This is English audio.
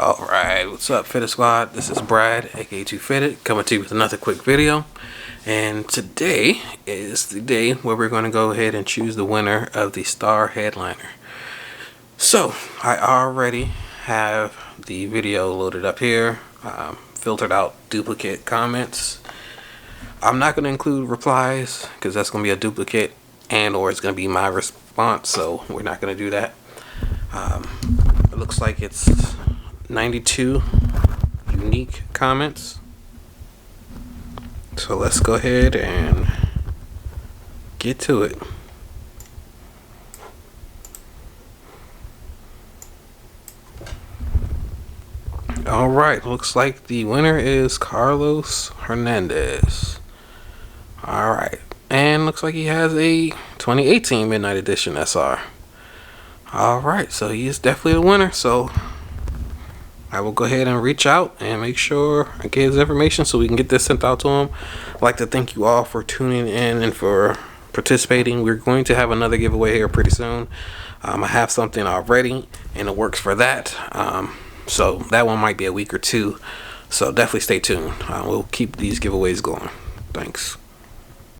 Alright, what's up, Fitted Squad? This is Brad, aka 2Fitted, coming to you with another quick video. And today is the day where we're going to go ahead and choose the winner of the Star Headliner. So, I already have the video loaded up here, filtered out duplicate comments. I'm not going to include replies, because that's going to be a duplicate, and or it's going to be my response, so we're not going to do that. It looks like it's 92 unique comments. So let's go ahead and get to it. Alright, looks like the winner is Carlos Hernandez. Alright, and looks like he has a 2018 Midnight Edition SR. Alright, so he is definitely the winner. So I will go ahead and reach out and make sure I get his information so we can get this sent out to him. I'd like to thank you all for tuning in and for participating. We're going to have another giveaway here pretty soon. I have something already in the works for that. So that one might be a week or two. So definitely stay tuned. We'll keep these giveaways going. Thanks.